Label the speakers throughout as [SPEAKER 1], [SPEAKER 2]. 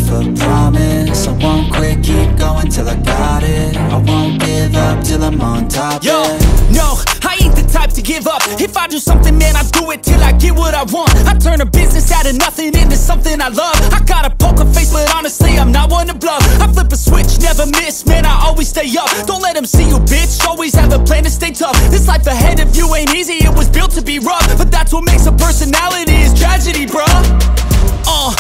[SPEAKER 1] a promise. I won't quit, keep going till I got it. I won't give up till I'm on top.
[SPEAKER 2] Yo, no, I ain't the type to give up. If I do something, man, I do it till I get what I want. I turn a business out of nothing into something I love. I got a poker face, but honestly, I'm not one to bluff. I flip a switch, never miss, man, I always stay up. Don't let them see you, bitch, always have a plan to stay tough. This life ahead of you ain't easy, it was built to be rough. But that's what makes a personality, is tragedy, bruh.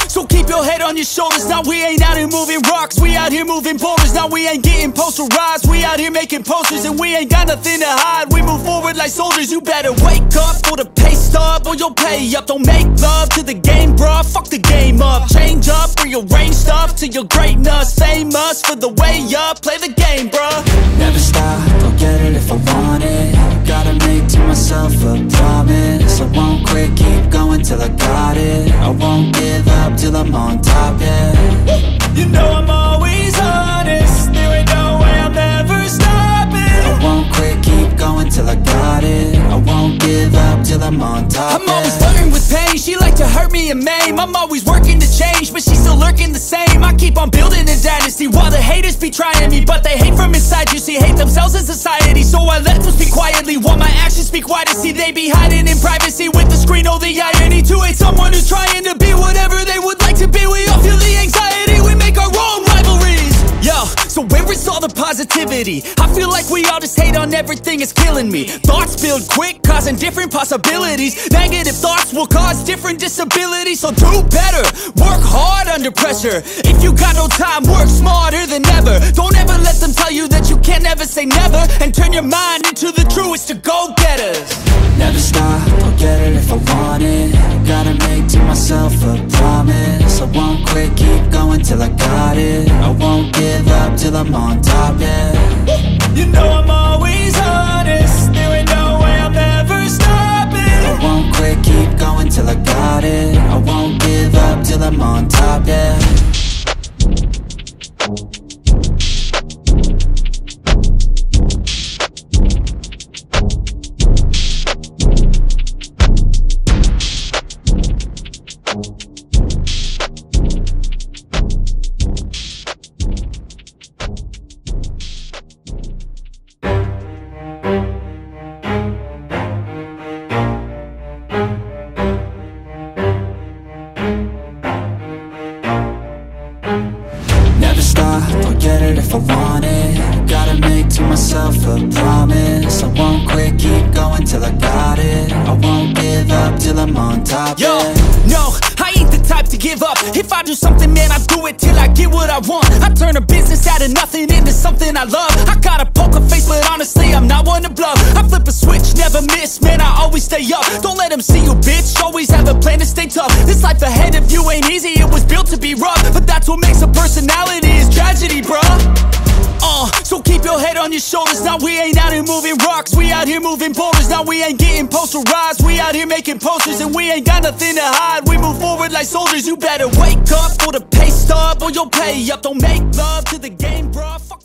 [SPEAKER 2] So keep your head on your shoulders. Now we ain't out here moving rocks, we out here moving boulders. Now we ain't getting posterized, we out here making posters. And we ain't got nothing to hide, we move forward like soldiers. You better wake up for the pay stub, or you'll pay up. Don't make love to the game, bruh, fuck the game up. Change up, rearrange stuff to your greatness. Famous for the way up, play the game, bruh.
[SPEAKER 1] Never stop, I'll get it if I want it. Gotta make to myself a promise. I won't quit, keep going till I got it. I won't give up till I'm on top, yeah.
[SPEAKER 2] You know I'm always honest, there ain't no way I'm ever stopping.
[SPEAKER 1] I won't quit, keep going till I got it. I won't give up till I'm on top,
[SPEAKER 2] I'm always flirting with pain, she like to hurt me and maim. I'm always working to change, but she's still lurking the same. I keep on building a dynasty while the haters be trying me. But they hate from inside, you see, hate themselves as society. So I let them speak quietly while my actions speak wider. See, they be hiding in privacy with the screen. Oh, the irony to hate someone who's trying to be whatever they would like to be. We all feel the anxiety, we make our own rivalries. Yo, so where is all the positivity? I feel like we all just hate on everything, it's killing me. Thoughts build quick, causing different possibilities. Negative thoughts will cause different disabilities. So do better, work hard under pressure. If you got no time, work smarter than ever. Don't ever let them tell you that you can't never say never. And turn your mind into the truest of go-getters.
[SPEAKER 1] Never stop, I'll get it if I want it. Gotta make to myself a promise. I won't quit, keep going till I got it. I won't give up till I'm on top, yeah.
[SPEAKER 2] You know I'm always honest, there ain't no way I'm ever stopping.
[SPEAKER 1] I won't quit, keep going till I got it. I won't give up till I'm on top, yeah. I'll get it if I want it. Gotta make to myself a promise. I won't quit, keep going till I got it. I won't give up till I'm on top,
[SPEAKER 2] Yo,
[SPEAKER 1] yeah.
[SPEAKER 2] no, I ain't the type to give up. If I do something, man, I do it till I get what I want. I turn a business out of nothing into something I love. I got a poker face, but honestly, I'm not one to bluff. I flip a switch, never miss, man, I always stay up. Don't let them see you, bitch, always have a plan to stay tough. This life ahead of you ain't easy, it was built to be rough. But that's what makes a personality, is tragedy, bruh. So keep your head on your shoulders. Now we ain't out here moving rocks, we out here moving boulders. Now we ain't getting posterized, we out here making posters. And we ain't got nothing to hide, we move forward like soldiers. You better wake up for the pay stub, or you'll pay up. Don't make love to the game, bruh. Fuck